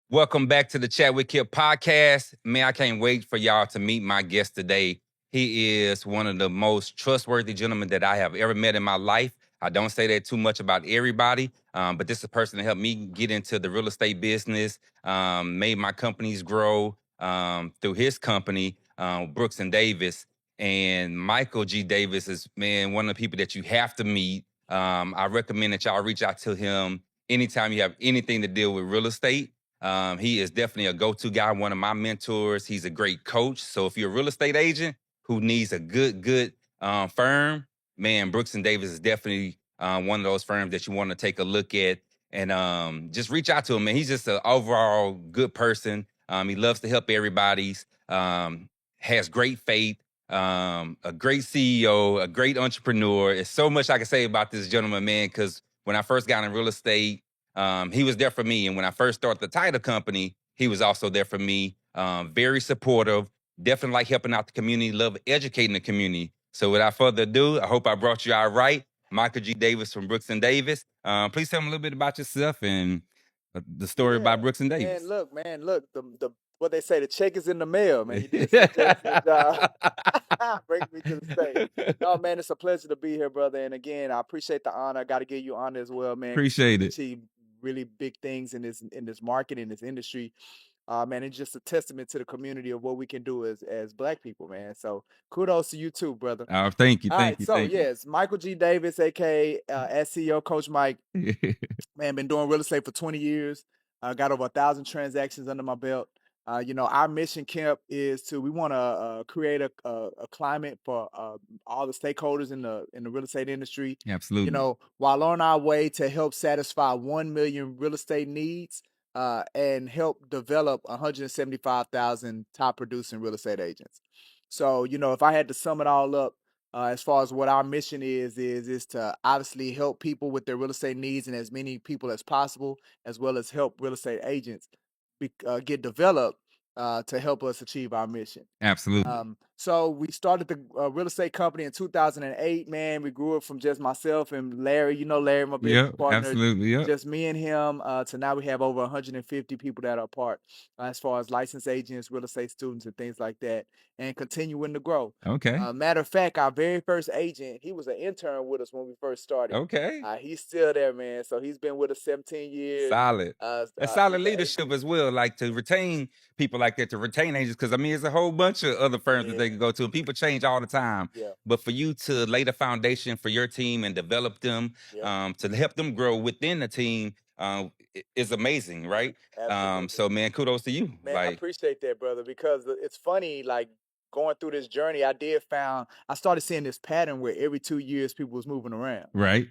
Welcome back to the Chat with Kip podcast. Man, I can't wait for y'all to meet my guest today. He is one of the most trustworthy gentlemen that I have ever met in my life. I don't say that too much about everybody, but this is a person that helped me get into the real estate business, made my companies grow through his company, Brooks and Davis. And Michael G. Davis is, man, one of the people that you have to meet. I recommend that y'all reach out to him anytime you have anything to deal with real estate. He is definitely a go-to guy, one of my mentors. He's a great coach. So if you're a real estate agent who needs a good firm, man, Brooks and Davis is definitely one of those firms that you want to take a look at and just reach out to him, man. He's just an overall good person. He loves to help everybody. Has great faith. A great CEO, a great entrepreneur. There's so much I can say about this gentleman, man, because when I first got in real estate, he was there for me. And when I first started the title company, he was also there for me. Very supportive, definitely like helping out the community, love educating the community. So without further ado, I hope I brought you out right. Michael G. Davis from Brooks and Davis. Please tell me a little bit about yourself and the story about Brooks and Davis. Man, look, the what they say, the check is in the mail, man. You did such an excellent job. Bring me to the stage. No, man, it's a pleasure to be here, brother. And again, I appreciate the honor. I got to give you honor as well, man. Appreciate it. Achieve really big things in this market, in this industry. Man, it's just a testament to the community of what we can do as Black people, man. So kudos to you too, brother. Thank you, All thank right, you, so thank you. yes, Michael G. Davis, aka SEO Coach Mike. Man, been doing real estate for 20 years. Got over 1,000 transactions under my belt. Our mission, Camp, is we want to create a climate for all the stakeholders in the real estate industry. Absolutely. While on our way to help satisfy 1 million real estate needs and help develop 175,000 top producing real estate agents. So, if I had to sum it all up, as far as what our mission is to obviously help people with their real estate needs and as many people as possible, as well as help real estate agents get developed to help us achieve our mission. Absolutely. So we started the real estate company in 2008, man. We grew it from just myself and Larry, Larry, my business partner. Absolutely. Yep. Just me and him. To now we have over 150 people that are part as far as licensed agents, real estate students, and things like that, and continuing to grow. Okay. Matter of fact, our very first agent, he was an intern with us when we first started. Okay. He's still there, man. So he's been with us 17 years. Solid. Solid leadership as well, like to retain people like that, to retain agents, because I mean, there's a whole bunch of other firms that they can go to, and people change all the time. Yeah. But for you to lay the foundation for your team and develop them, to help them grow within the team, is amazing, right? So man, kudos to you. Man, I appreciate that, brother, because it's funny, like going through this journey, I started seeing this pattern where every 2 years people was moving around. Right.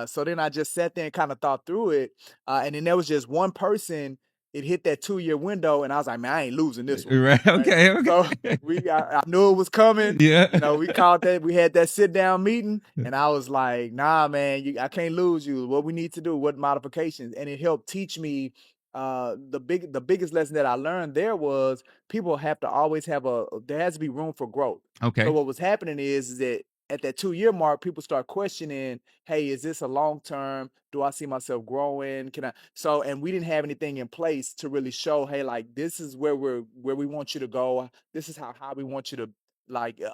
So then I just sat there and kind of thought through it. And then there was just one person, it hit that 2-year window, and I was like, man, I ain't losing this one. Right. Okay. So I knew it was coming. Yeah. We called that, we had that sit down meeting, and I was like, nah, man, I can't lose you. What we need to do, what modifications. And it helped teach me the biggest lesson that I learned there was people have to always have there has to be room for growth. Okay. So what was happening is that at that 2-year mark, people start questioning, hey, is this a long term? Do I see myself growing? And we didn't have anything in place to really show, hey, like this is where we want you to go. This is how we want you to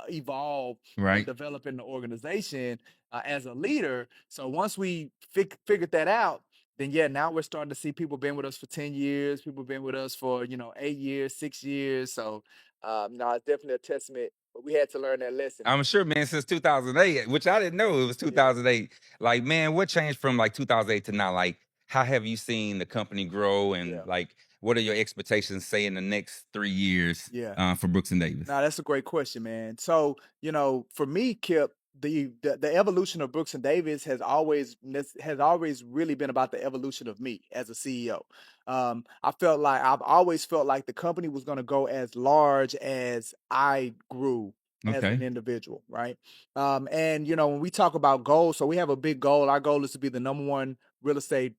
evolve and develop in the organization as a leader. So once we figured that out, then now we're starting to see people been with us for 10 years, people been with us for 8 years, 6 years. So it's definitely a testament, but we had to learn that lesson. I'm sure, man, since 2008, which I didn't know it was 2008. Like, man, what changed from like 2008 to now? Like, how have you seen the company grow, and like, what are your expectations, say, in the next 3 years for Brooks and Davis? Now, that's a great question, man. So, for me, Kip, the evolution of Brooks and Davis has always really been about the evolution of me as a CEO. I've always felt like the company was going to go as large as I grew as an individual, right? And when we talk about goals, so we have a big goal. Our goal is to be the #1 real estate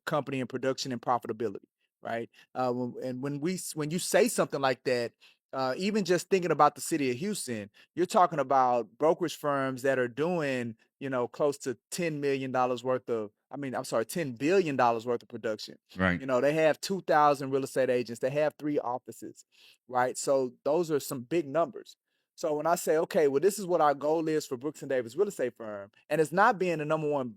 company in production and profitability, right? When you say something like that, even just thinking about the city of Houston, you're talking about brokerage firms that are doing close to $10 million worth of, I'm sorry, $10 billion worth of production. Right. They have 2,000 real estate agents. They have 3 offices, right? So those are some big numbers. So when I say, okay, well, this is what our goal is for Brooks and Davis Real Estate Firm, and it's not being the number one,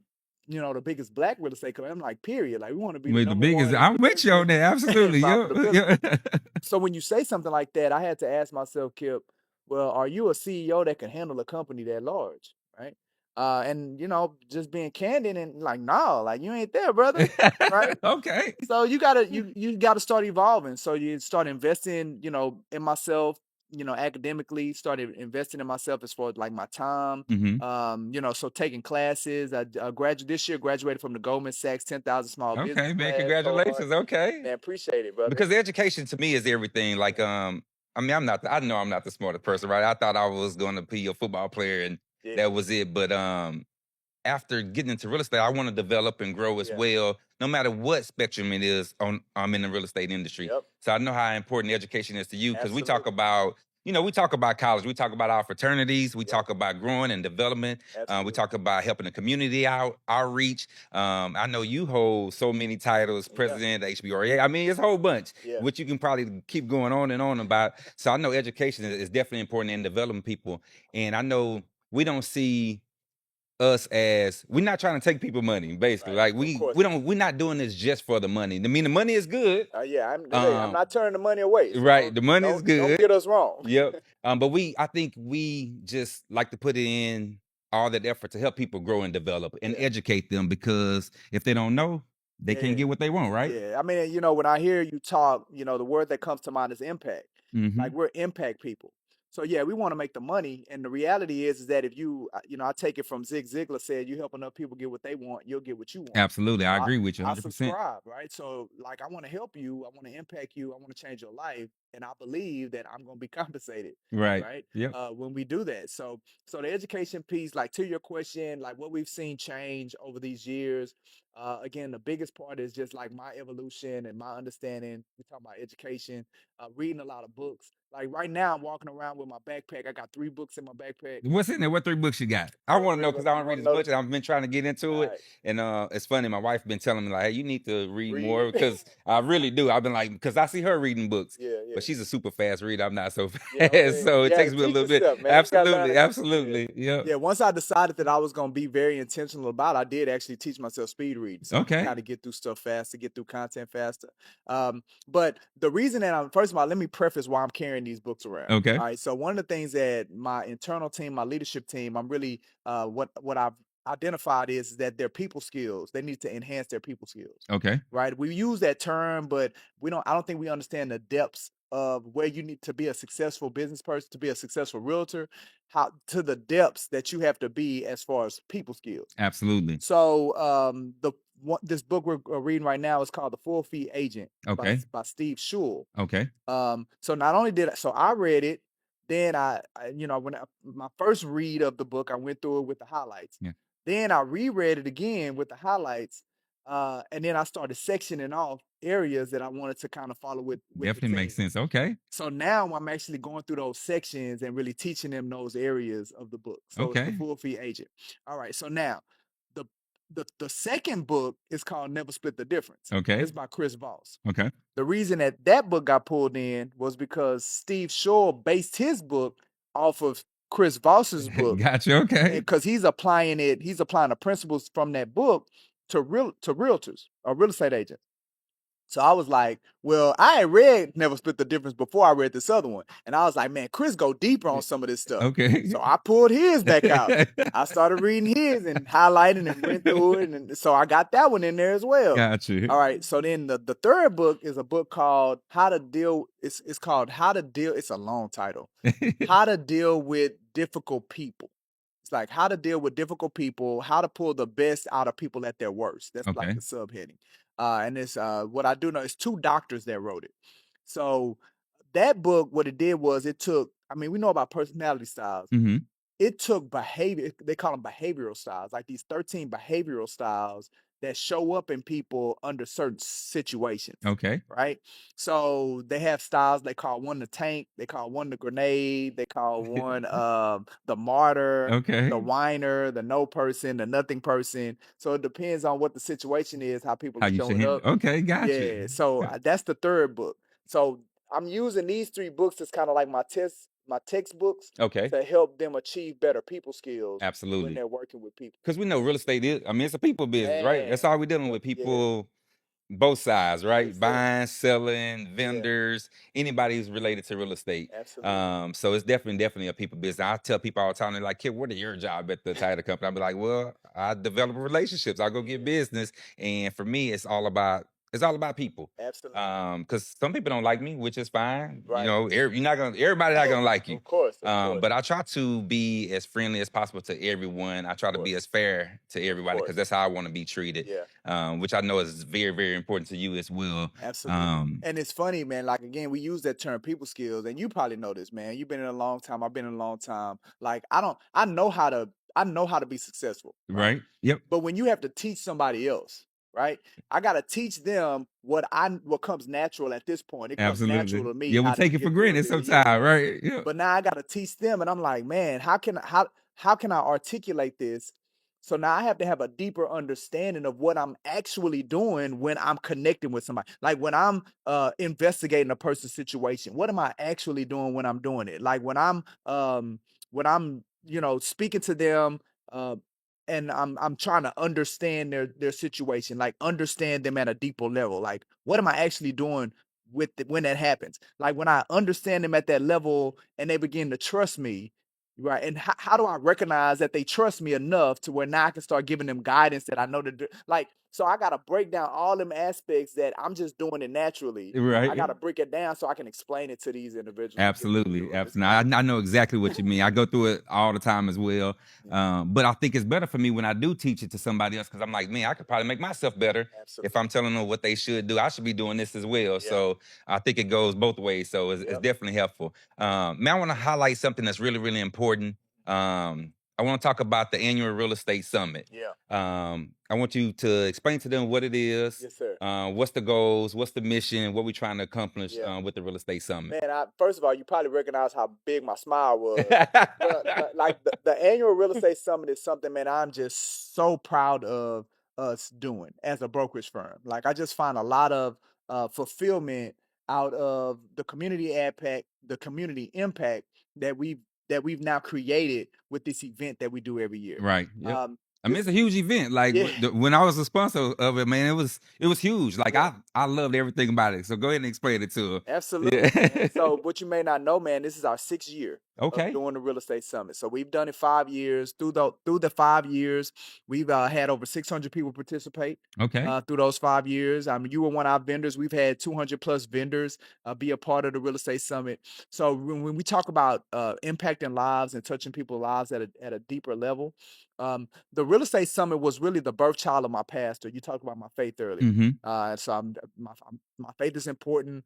the biggest black real estate company. I'm like, period. Like, we want to be the With the number biggest, one in I'm with you on potentially that. in Absolutely. profitability. Yeah. So when you say something like that, I had to ask myself, Kip, well, are you a CEO that can handle a company that large, right? And just being candid and like, no, like you ain't there, brother, right? Okay. So you gotta start evolving. So you start investing, in myself, academically, started investing in myself as far as like my time. Hmm. So taking classes. This year graduated from the Goldman Sachs 10,000 Small Business Okay, man. class cohort. Congratulations. Okay. Man, appreciate it, brother. Because the education to me is everything. Like, I know I'm not the smartest person, right? I thought I was going to be a football player and Yeah, that was it. But after getting into real estate, I want to develop and grow as yeah, well, no matter what spectrum it is on I'm in the real estate industry. yep, So I know how important education is to you because absolutely, we talk about college, we talk about our fraternities, we yep, talk about growing and development, we absolutely, talk about helping the community out, outreach. I know you hold so many titles, yeah, president, HBRA. I mean, it's a whole bunch, yeah, which you can probably keep going on and on about. So I know education is definitely important in developing people, and I know we don't see us as we're not trying to take people money, basically. right, Like of we course we not. don't we're not doing this just for the money. I mean, the money is good. Yeah, I'm Um, not turning the money away. So right, don't the money is don't good. get us wrong. Yep. But I think we just like to put in all that effort to help people grow and develop and Yeah, educate them because if they don't know, they yeah, can't get what they want, right? yeah. When I hear you talk, the word that comes to mind is impact. Mm-hmm. Like, we're impact people. So yeah, we want to make the money, and the reality is that if I take it from Zig Ziglar said, you help enough people get what they want, you'll get what you want. Absolutely. So I I, agree with you I 100%. subscribe, right? So like, I want to help you, I want to impact you, I want to change your life, and I believe that I'm going to be compensated, Right. right? Yep. When we do that. So the education piece, like, to your question, like what we've seen change over these years. Again, the biggest part is just like my evolution and my understanding. We talk about education, reading a lot of books. Like right now, I'm walking around with my backpack. I got 3 books in my backpack. What's in there? What 3 books you got? I So want to three know because books. I You don't read want to as know? much, and I've been trying to get into All it. right, And it's funny, my wife been telling me like, "Hey, you need to read more," read. because I really do. I've been like, because I see her reading books, Yeah, yeah, but she's a super fast reader. I'm not so yeah. fast, so it Yeah. takes me a Teach little bit. yourself, man. You gotta learn. Absolutely, Yeah. absolutely. Yep. Yeah, once I decided that I was gonna be very intentional about it, I did actually teach myself speed reading, so I can Okay. kind of get through stuff faster, get through content faster. But the reason that first of all, let me preface why I'm carrying these books around. Okay. All right, so one of the things that my internal team, my leadership team, I'm really what I've identified is that their people skills. They need to enhance their people skills, Okay. right? We use that term, but I don't think we understand the depths of where you need to be a successful business person, to be a successful realtor, how to the depths that you have to be as far as people skills. Absolutely. So this book we're reading right now is called The Full Fee Agent Okay. by Steve Schul. Okay. So not only I read it, then my first read of the book, I went through it with the highlights. Yeah. Then I reread it again with the highlights, and then I started sectioning off areas that I wanted to kind of follow with the Definitely makes team. sense. Okay. So now I'm actually going through those sections and really teaching them those areas of the book. So it's The Okay. Full Fee Agent. All right. So now the the second book is called Never Split the Difference. Okay. It's by Chris Voss. Okay. The reason that book got pulled in was because Steve Shore based his book off of Chris Voss's book, Gotcha. Okay. because he's applying the principles from that book to realtors or real estate agents. So I was like, well, I had read Never Split the Difference before I read this other one. And I was like, man, Chris go deeper on some of this stuff. Okay. So I pulled his back out. I started reading his and highlighting and went through it. And so I got that one in there as well. Gotcha. All right. So then the third book is a book called How to Deal. It's called How to Deal. It's a long title. How to Deal with Difficult People. It's like how to deal with difficult people, how to pull the best out of people at their worst. That's like Okay. the subheading. And it's what I do know is 2 doctors that wrote it. So that book, what it did was it took, we know about personality styles. Mm-hmm. It took behavior, they call them behavioral styles, like these 13 behavioral styles that show up in people under certain situations. Okay. Right. So they have styles. They call one the tank. They call one the grenade. They call one the martyr, the Okay. whiner, the no person, the nothing person. So it depends on what the situation is, how people How are you should showing handle. up. Okay, gotcha. Yeah. So that's the third book. So I'm using these three books as kind of like my textbooks Okay. to help them achieve better people skills when Absolutely. they're working with people. Because we know real estate is, I mean, it's a people business, right? Man, That's all we're dealing with. yeah, People, both sides, right? yes, sir. Buying, selling, Yeah, vendors, anybody who's related to real estate. absolutely. So it's definitely a people business. I tell people all the time, they're like, "Kid, what are your job at the title company?" I'll be like, "Well, I develop relationships. I go get Yeah, business, and for me, it's all about people. absolutely. Because some people don't like me, which is fine. You Right. know, everybody's not gonna like you. Of course, of course, But I try to be as friendly as possible to everyone. I try of to be course, as fair to of everybody because course. that's how I want to be treated, Yeah. which I know is very, very important to you as well. Absolutely. Um, And it's funny, man. Like again, we use that term people skills, and you probably know this, man. You've been in a long time. I've been in a long time. Like I know how to be successful, right? right? Yep. But when you have to teach somebody else, right? I gotta teach them what comes natural at this point. It comes natural Absolutely. to me Yeah, we how to take it for get through a granted deal. Yeah. sometimes, right? Yeah. But now I gotta teach them, and I'm like, man, how can I articulate this? So now I have to have a deeper understanding of what I'm actually doing when I'm connecting with somebody. Like when I'm investigating a person's situation, what am I actually doing when I'm doing it? Like when I'm speaking to them uh, and I'm trying to understand their situation, like understand them at a deeper level. Like what am I actually doing when that happens? Like when I understand them at that level and they begin to trust me, right? And how do I recognize that they trust me enough to where now I can start giving them guidance that I know to do? Like, so I got to break down all them aspects that I'm just doing it naturally. I got Right. to break it down so I can explain it to these individuals and get them Absolutely, through it. It's absolutely. I know exactly what you mean. I go through it all the time as well. yeah, But I think it's better for me when I do teach it to somebody else because I'm like, man, I could probably make myself better if absolutely. I'm telling them what they should do. I should be doing this as well. Yeah. So I think it goes both ways. So it's Yep. definitely helpful. Man, I want to highlight something that's really, really important. I want to talk about the annual real estate summit. Yeah. I want you to explain to them what it is, Yes, sir. what's the goals, what's the mission, what we're trying to accomplish Yeah. with the real estate summit. Man, first of all, you probably recognize how big my smile was. But like the annual real estate summit is something, man, I'm just so proud of us doing as a brokerage firm. Like I just find a lot of fulfillment out of the community impact that we've now created with this event that we do every year. Right. Yep. Um, I mean, this it's a huge event. Like yeah, when I was a sponsor of it, man, it was huge. Like yeah. I loved everything about it. So go ahead and explain it to her. Absolutely, man. Yeah. So what you may not know, man, this is our 6th year of Okay. doing the real estate summit. So we've done it 5 years. Through the 5 years, we've had over 600 people participate. Okay. Through those 5 years, I mean, you were one of our vendors. We've had 200 plus vendors be a part of the real estate summit. So when we talk about impacting lives and touching people's lives at a deeper level, the real estate summit was really the birth child of my pastor. You talked about my faith earlier. Mm-hmm. So my faith is important.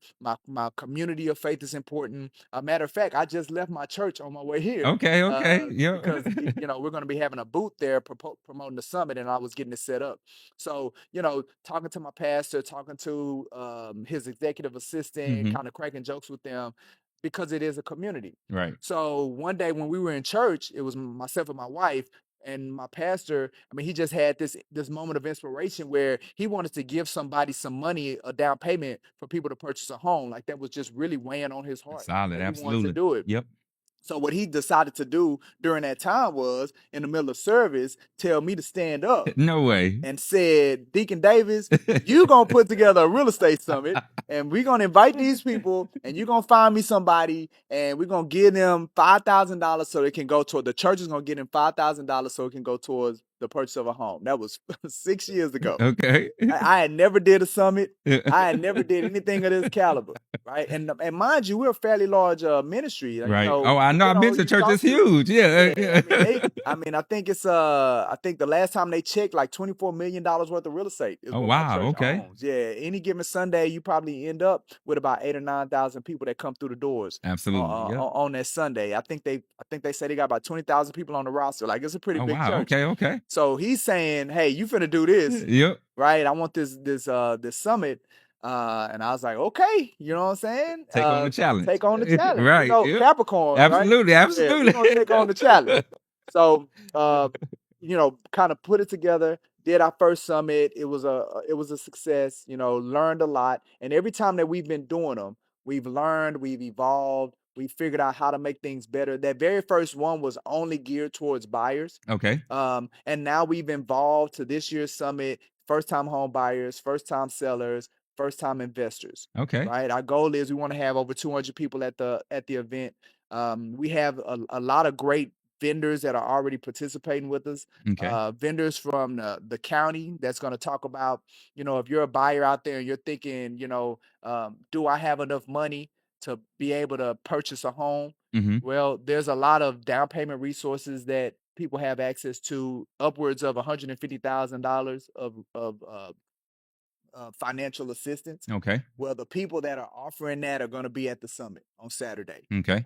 My community of faith is important. A matter of fact, I just left my church on my way here Okay. Okay. because Yeah. we're going to be having a booth there promoting the summit, and I was getting it set up. So talking to my pastor, talking to his executive assistant, Mm-hmm. kind of cracking jokes with them because it is a community. Right. So one day when we were in church, it was myself and my wife and my pastor. I mean, he just had this moment of inspiration where he wanted to give somebody some money, a down payment for people to purchase a home. Like that was just really weighing on his heart, Solid. and he wanted to Absolutely. do it. Yep. So what he decided to do during that time was, in the middle of service, tell me to stand up No way. and said, Deacon Davis, you gonna put together a real estate summit, and we're gonna invite these people, and you're gonna find me somebody, and we're gonna give them $5,000 so they can go toward the church is gonna get them $5,000 so it can go towards the purchase of a home. That was 6 years ago. Okay. I had never did a summit. I had never did anything of this caliber, right? And mind you, we're a fairly large ministry. Right. Oh, I know. I've been to church. It's huge. Yeah. Yeah, I think it's I think the last time they checked, like $24 million worth of real estate is Oh, what my wow. church Okay. owns. Yeah, any given Sunday, you probably end up with about 8,000 or 9,000 people that come through the doors Absolutely. Yeah. on that Sunday. I think they say they got about 20,000 people on the roster. Like it's a pretty Oh, big wow. church. Okay. Okay. So he's saying, "Hey, you finna do this, Yep. right? I want this summit." And I was like, "Okay, you know what I'm saying? Take on the challenge. Take on the challenge. You Right. know, Yep. Capricorns, right? Absolutely. Yeah, we're Absolutely. gonna take on the challenge." So, you know, kind of put it together. Did our first summit. It was a success. You know, learned a lot. And every time that we've been doing them, we've learned, we've evolved, we figured out how to make things better. That very first one was only geared towards buyers. Okay. And now we've evolved to this year's summit, first time home buyers, first time sellers, first time investors. Okay. Right. Our goal is we want to have over 200 people at the event. We have a lot of great vendors that are already participating with us. Okay. Vendors from the county that's going to talk about, you know, if you're a buyer out there and you're thinking, you know, do I have enough money to be able to purchase a home? Mm-hmm. Well, there's a lot of down payment resources that people have access to, upwards of $150,000 of financial assistance. Okay. Well, the people that are offering that are going to be at the summit on Saturday. Okay.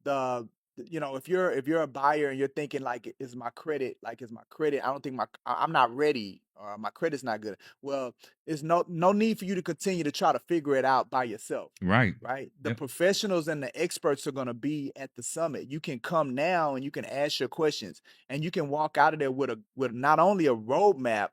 The You know, if you're a buyer and you're thinking like, is my credit, I don't think I'm not ready, or my credit's not good. Well, there's no need for you to continue to try to figure it out by yourself. Right. Right. The Yep. professionals and the experts are going to be at the summit. You can come now and you can ask your questions, and you can walk out of there with not only a roadmap,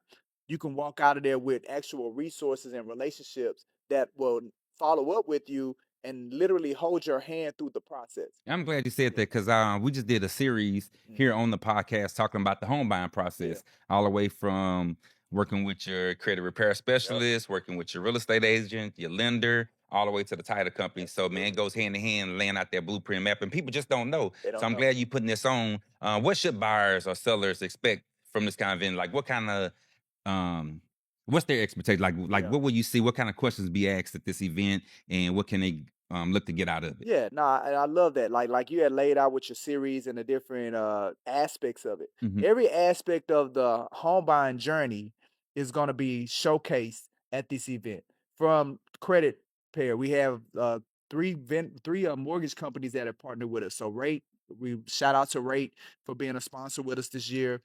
you can walk out of there with actual resources and relationships that will follow up with you and literally hold your hand through the process. I'm glad you said that because we just did a series here on the podcast talking about the home buying process, all the way from working with your credit repair specialist, working with your real estate agent, your lender, all the way to the title company. So, man, it goes hand in hand, laying out that blueprint map, and people just don't know. So I'm glad you putting this on. What should buyers or sellers expect from this kind of event? Like, what kind of what's their expectation? Like what will you see? What kind of questions be asked at this event, and what can they look to get out of it? Yeah, no, I love that. Like you had laid out with your series and the different aspects of it. Mhm. Every aspect of the home buying journey is going to be showcased at this event. From credit pair, we have three mortgage companies that have partnered with us. So Rate, we shout out to Rate for being a sponsor with us this year.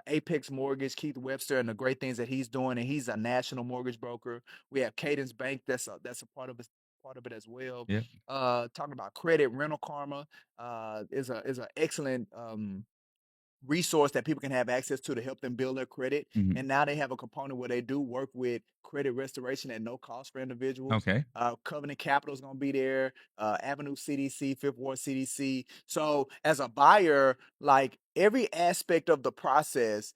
Apex Mortgage, Keith Webster, and the great things that he's doing, and he's a national mortgage broker. We have Cadence Bank, that's a part of it as well. Yeah. Talking about credit, Rental Karma is an excellent resource that people can have access to help them build their credit. Mhm. And now they have a component where they do work with credit restoration at no cost for individuals. Okay. Covenant Capital is going to be there. Avenue CDC, Fifth Ward CDC. So as a buyer, like every aspect of the process,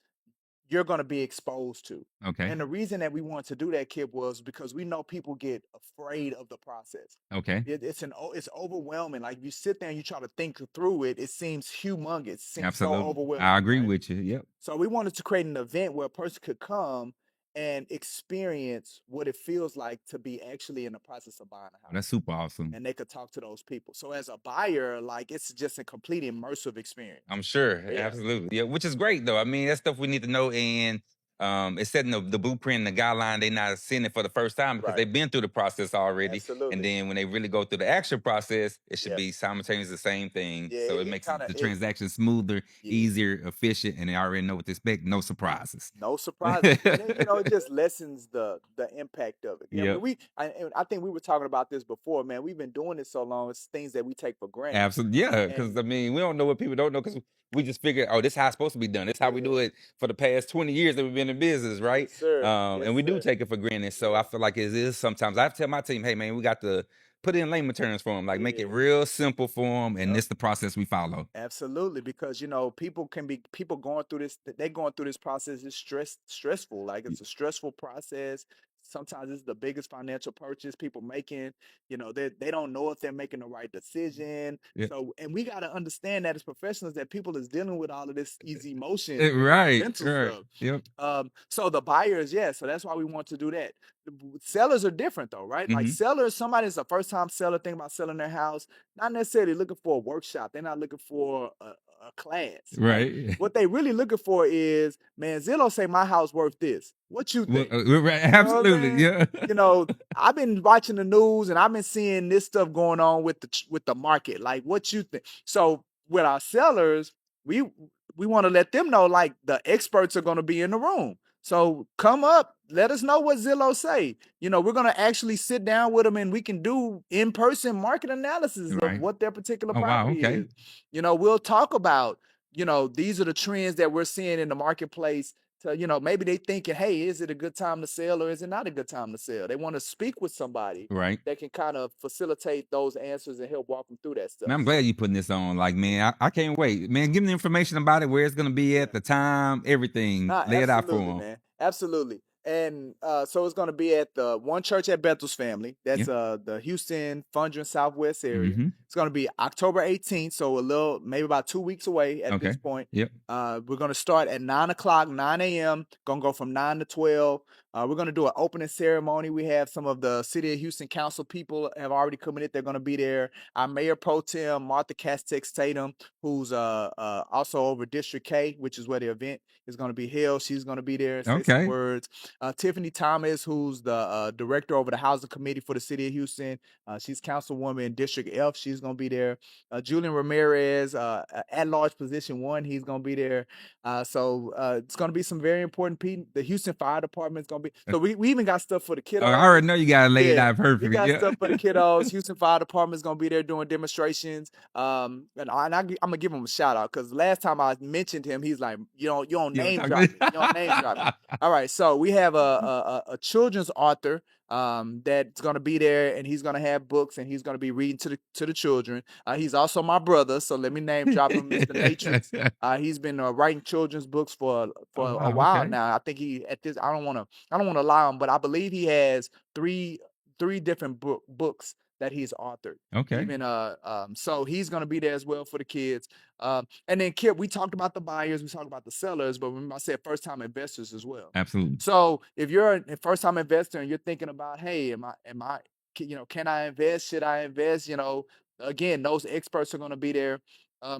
you're going to be exposed to. Okay. And the reason that we want to do that, Kip, was because we know people get afraid of the process. Okay. It's overwhelming. Like you sit there and you try to think through it, it seems humongous. It seems Absolutely. so overwhelming. I agree with you. Yep. So we wanted to create an event where a person could come and experience what it feels like to be actually in the process of buying a house. That's super awesome. And they could talk to those people. So as a buyer, like it's just a complete immersive experience. I'm sure. Yeah. Absolutely. Yeah, which is great though. I mean, that's stuff we need to know. And it's setting the blueprint and the guideline. They're not seeing it for the first time because they've been through the process already. Absolutely. And then when they really go through the actual process, it should be simultaneously the same thing. Yeah, so it makes kinda- the it- transaction smoother, easier, efficient, and they already know what to expect. No surprises. No surprises. And then, you know, it just lessens the impact of it. Yeah, Yep. I think we were talking about this before, man. We've been doing this so long, it's things that we take for granted. Absolutely. Yeah, because And- I mean, we don't know what people don't know because we just figure, oh, this is how it's supposed to be done. This is how we do it for the past 20 years that we've been in business, right? Yes, sir. And we do take it for granted. So I feel like it is sometimes. I have to tell my team, hey, man, we got to put it in layman terms for them, like make it real simple for them, and this the process we follow. Absolutely, because you know people going through this. They're going through this process is stressful. Like it's a stressful process. Sometimes it's the biggest financial purchase people making. You know, they don't know if they're making the right decision. Yeah. So, and we got to understand that as professionals, that people is dealing with all of this easy emotion, Right. mental stuff. Yep. So the buyers, so that's why we want to do that. The sellers are different though, right? Like sellers, somebody's a first time seller thinking about selling their house, not necessarily looking for a workshop. They're not looking for a class. Right. What they really looking for is, man, Zillow say my house worth this. What you think? Right. Absolutely. You know, Yeah. You know, I've been watching the news and I've been seeing this stuff going on with the market. Like, what you think? So with our sellers, we we want to let them know like the experts are going to be in the room. So come up, let us know what Zillow say. We're going to actually sit down with them and we can do in-person market analysis of Right. what their particular Oh, wow. property Okay. is. We'll talk about, these are the trends that we're seeing in the marketplace. So, maybe they thinking, hey, is it a good time to sell or is it not a good time to sell? They want to speak with somebody Right. that can kind of facilitate those answers and help walk them through that stuff. Man, I'm glad you putting this on. Like, man, I can't wait. Man, give me the information about it, where it's gonna be at, the time, everything. Nah, Lay it out for absolutely, them. man. Absolutely. And so it's going to be at the One Church at Bethel's Family. That's Yeah. the Houston, Fondren Southwest area. Mm-hmm. It's going to be October 18th, so maybe about 2 weeks away at Okay. this point. Yep. We're going to start at 9 o'clock, 9 a.m. Going to go from 9 to 12. We're going to do an opening ceremony. We have some of the City of Houston Council people have already committed. They're going to be there. Our Mayor Pro Tem, Martha Castex Tatum, who's also over District K, which is where the event is going to be held. She's going to be there, say some Okay. words. Tiffany Thomas, who's the director over the Housing Committee for the City of Houston. She's councilwoman in District F. She's going to be there. Julian Ramirez, at-large position 1, he's going to be there. So it's going to be some very important people. The Houston Fire Department is going to be. So we even got stuff for the kiddos. I already know you got to lay it out We perfectly. got Yeah. stuff for the kiddos. Houston Fire Department is going to be there doing demonstrations. And I'm going to give him a shout out because last time I mentioned him, he's like, you don't name drop me. You don't name drop me. All right. So we have a children's author that's going to be there, and he's going to have books, and he's going to be reading to the children. He's also my brother, so let me name drop him, Mr. Matrix. He's been writing children's books for Oh, a wow, while okay. now. I think he at this. I don't want to lie on, but I believe he has three different books that he's authored. Okay. Even so he's going to be there as well for the kids. And then Kip, we talked about the buyers, we talked about the sellers, but remember I said first time investors as well. Absolutely. So if you're a first time investor and you're thinking about, hey, can I invest? Should I invest? Again, those experts are going to be there.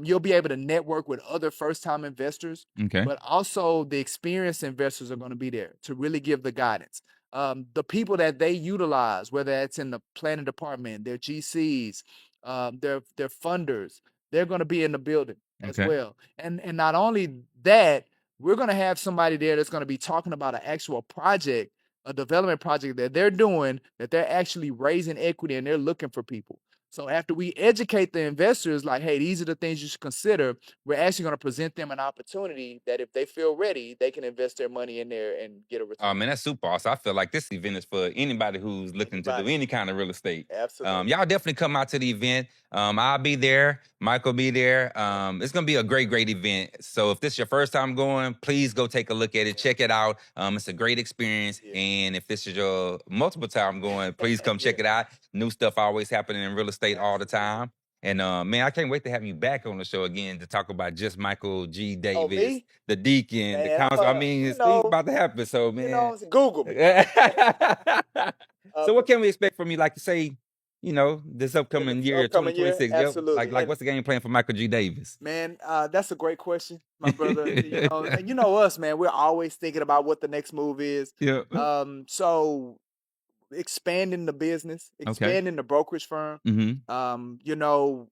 You'll be able to network with other first time investors, Okay. but also the experienced investors are going to be there to really give the guidance. The people that they utilize, whether it's in the planning department, their GCs, their funders, they're going to be in the building as well. And not only that, we're going to have somebody there that's going to be talking about an actual project, a development project that they're doing, that they're actually raising equity and they're looking for people. So after we educate the investors, like, hey, these are the things you should consider, we're actually going to present them an opportunity that if they feel ready, they can invest their money in there and get a return. Oh, man, that's super awesome. I feel like this event is for anybody who's looking to do any kind of real estate. Absolutely. Y'all definitely come out to the event. I'll be there. Michael be there. It's going to be a great, great event. So if this is your first time going, please go take a look at it. Check it out. It's a great experience. And if this is your multiple time going, please come check it out. New stuff always happening in real estate all the time. And man, I can't wait to have you back on the show again to talk about just Michael G. Davis, me? the deacon, the Man, council. I mean, things about to happen. So, man. Google me. So what can we expect from you? Like to say, this upcoming year, upcoming year? 2026. Yep. Absolutely. Like what's the game plan for Michael G. Davis? Man, that's a great question, my brother. And you know us, man. We're always thinking about what the next move is. Yeah. So expanding the business, expanding the brokerage firm. Mm-hmm.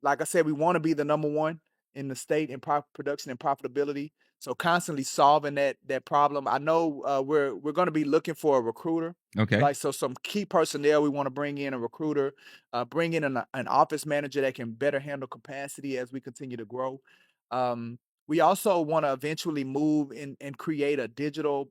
Like I said, we want to be the number one in the state in production and profitability. So constantly solving that problem. I know we're going to be looking for a recruiter. Okay. So some key personnel, we want to bring in a recruiter, bring in an office manager that can better handle capacity as we continue to grow. We also want to eventually move and create a digital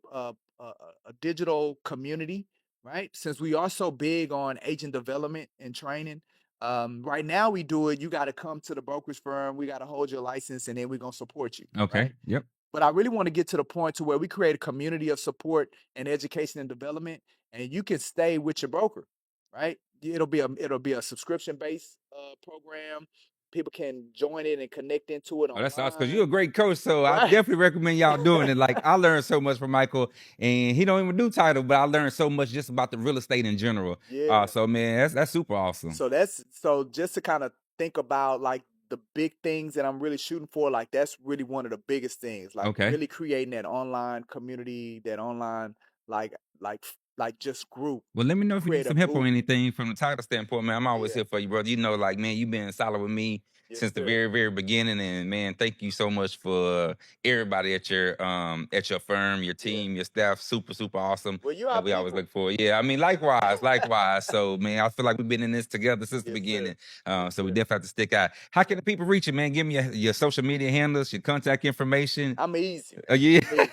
community, right? Since we are so big on agent development and training. Right now we do it. You got to come to the brokerage firm. We got to hold your license, and then we're gonna support you. Okay. Right? Yep. But I really want to get to the point to where we create a community of support and education and development, and you can stay with your broker, right? It'll be a subscription based program. People can join it and connect into it Oh, that's awesome. Because online. you're a great coach. So I Right. definitely recommend y'all doing it. Like I learned so much from Michael, and he don't even do title, but I learned so much just about the real estate in general. Yeah. So man, that's super awesome. So just to kind of think about like the big things that I'm really shooting for, like that's really one of the biggest things. Like Okay. really creating that online community, that online like like just group, Well, let me know if you need create a some help on movement. anything from the title standpoint, man. I'm always Yeah. here for you, brother. You know, like, man, you've been solid with me Yes, since the sir. very, very beginning. And man, thank you so much for everybody at your firm, your Yeah. team, your staff. Super, super awesome. Well, you our And we always people. look forward. Yeah, I mean, likewise, likewise. So, man, I feel like we've been in this together since the Yes, sir. beginning. Yes, So we sir. definitely have to stick out. How can the people reach you, man? Give me your social media handles, your contact information. I'm easy, man. Yeah. I'm easy,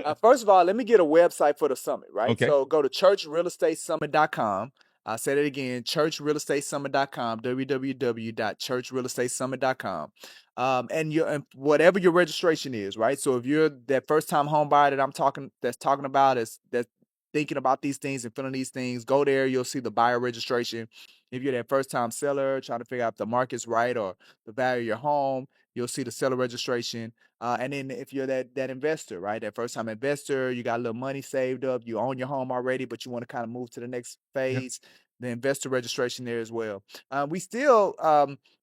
right? First of all, let me get a website for the summit, right? Okay. So go to churchrealestatesummit.com. I'll say that again, churchrealestatesummit.com, www.churchrealestatesummit.com. And whatever your registration is, right? So if you're that first time home buyer that that's talking about is that's thinking about these things and feeling these things, go there, you'll see the buyer registration. If you're that first time seller trying to figure out if the market's right or the value of your home, you'll see the seller registration. And then if you're that investor, right, that first time investor, you got a little money saved up, you own your home already, but you want to kind of move to the next Yep. phase, the investor registration there as well. We still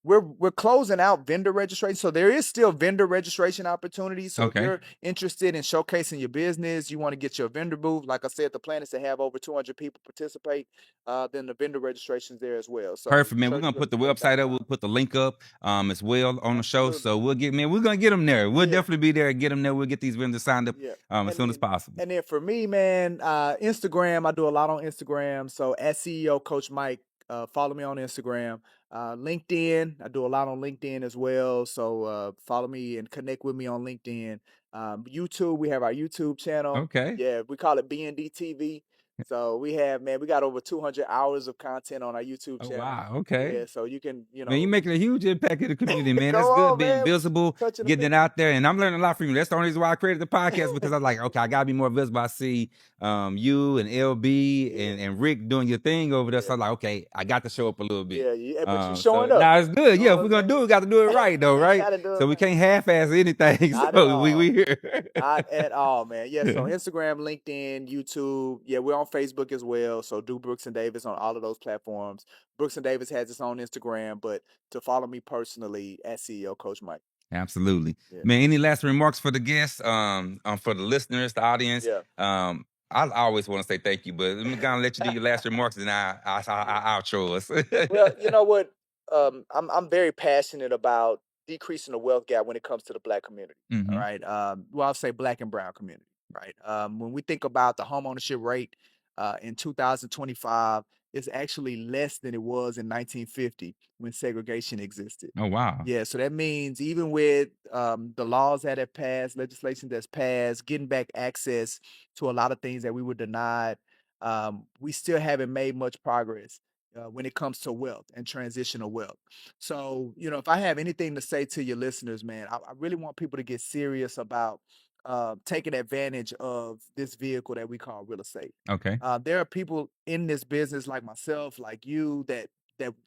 we're closing out vendor registration, so there is still vendor registration opportunities. So if Okay. you're interested in showcasing your business, you want to get your vendor booth. Like I said, the plan is to have over 200 people participate. Then the vendor registration's there as well. So Perfect, man. We're gonna put the website up. We'll churchrealestate.com. put the link up as well on the show. Absolutely. So we'll get, man. We're gonna get them there. We'll Yeah. definitely be there. Get them there. We'll get these vendors signed up Yeah. as And soon as then possible. and then for me, man, Instagram, I do a lot on Instagram. So at CEO Coach Mike, follow me on Instagram. LinkedIn, I do a lot on LinkedIn as well. So follow me and connect with me on LinkedIn. YouTube, we have our YouTube channel. Okay. Yeah, we call it BND TV. So we got over 200 hours of content on our YouTube Oh channel. wow. Okay. Yeah, so you can, Man, you're making a huge impact in the community, man. come That's good on, being man, visible, touching the getting it people. out there. And I'm learning a lot from you. That's the only reason why I created the podcast because I was like, okay, I gotta be more visible. I see you and LB Yeah, and Rick doing your thing over there. yeah, So I'm like, okay, I got to show up a little bit. yeah, yeah. But you So showing up. now it's good. You Yeah, know if we're what gonna I'm do it, we got to do it right though, saying? right? Gotta do So it we right. can't half-ass anything. Not at So we all. here. Not at all, man. Yeah, so Instagram, LinkedIn, YouTube. Yeah, we're on Facebook as well. So do Brooks and Davis on all of those platforms. Brooks and Davis has its own Instagram, but to follow me personally at CEO Coach Mike. Absolutely. Yeah. Man, any last remarks for the guests, for the listeners, the audience? Yeah. I always want to say thank you, but let me kind of let you do your last remarks and Yeah. I outro us. Well, you know what? I'm very passionate about decreasing the wealth gap when it comes to the Black community. All Hmm. right. Well, I'll say Black and Brown community. Right. When we think about the homeownership rate in 2025, it's actually less than it was in 1950 when segregation existed. Oh wow. Yeah, so that means even with the laws that have passed, legislation that's passed, getting back access to a lot of things that we were denied, we still haven't made much progress when it comes to wealth and transitional wealth. So, if I have anything to say to your listeners, man, I really want people to get serious about taking advantage of this vehicle that we call real estate. Okay. There are people in this business like myself, like you, that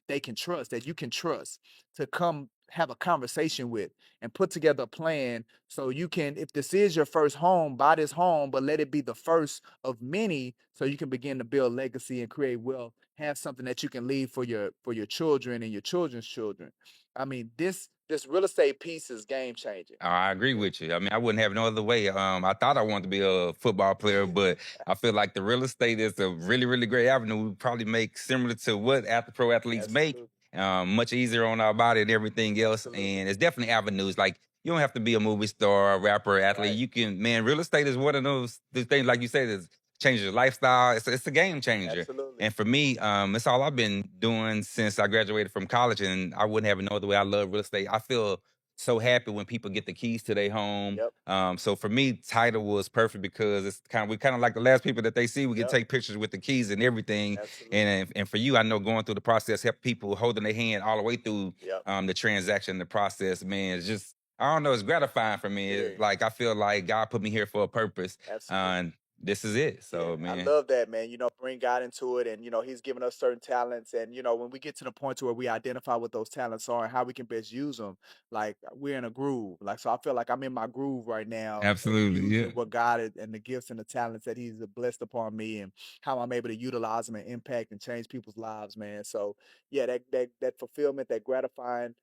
they can trust, that you can trust to come have a conversation with and put together a plan so you can, if this is your first home, buy this home, but let it be the first of many so you can begin to build legacy and create wealth, have something that you can leave for your children and your children's children. I mean, this real estate piece is game changing. I agree with you. I mean, I wouldn't have no other way. I thought I wanted to be a football player, but I feel like the real estate is a really, really great avenue. We probably make similar to what pro athletes make, Absolutely. much easier on our body and everything else. Absolutely. And it's definitely avenues. Like you don't have to be a movie star, a rapper, athlete. Right. You can, man. Real estate is one of those things, like you said, is changes your lifestyle. It's a game changer. Absolutely. And for me, it's all I've been doing since I graduated from college, and I wouldn't have it no other way. I love real estate. I feel so happy when people get the keys to their home. Yep. So for me, title was perfect because it's we kind of like the last people that they see. We can Yep. take pictures with the keys and everything. Absolutely. And for you, I know going through the process, help people holding their hand all the way through Yep. the transaction, the process. Man, it's just I don't know. It's gratifying for me. Very. Like I feel like God put me here for a purpose, Absolutely. and this is it. Yeah, So I man, love that, man. Bring God into it, and He's given us certain talents, and when we get to the point to where we identify what those talents are and how we can best use them, like we're in a groove. Like so, I feel like I'm in my groove right now, absolutely, yeah, using what God and the gifts and the talents that He's blessed upon me, and how I'm able to utilize them and impact and change people's lives, man. So yeah, that fulfillment, that gratifying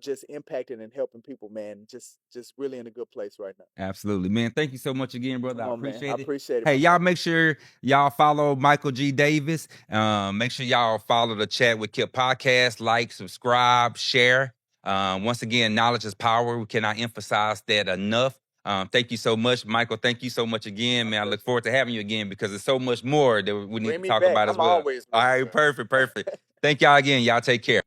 just impacting and helping people, man. Just really in a good place right now. Absolutely, man. Thank you so much again, brother. Come I on, man. I appreciate it. appreciate it, Hey, my y'all brother. make sure y'all follow Michael G. Davis. Make sure y'all follow the Chat with Kip podcast, like, subscribe, share. Once again, knowledge is power. We cannot emphasize that enough. Thank you so much, Michael. Thank you so much again, My man. I look pleasure. forward to having you again because there's so much more that we need Bring to me talk back. about as I'm well. always All willing, right, sir. perfect. Thank y'all again. Y'all take care.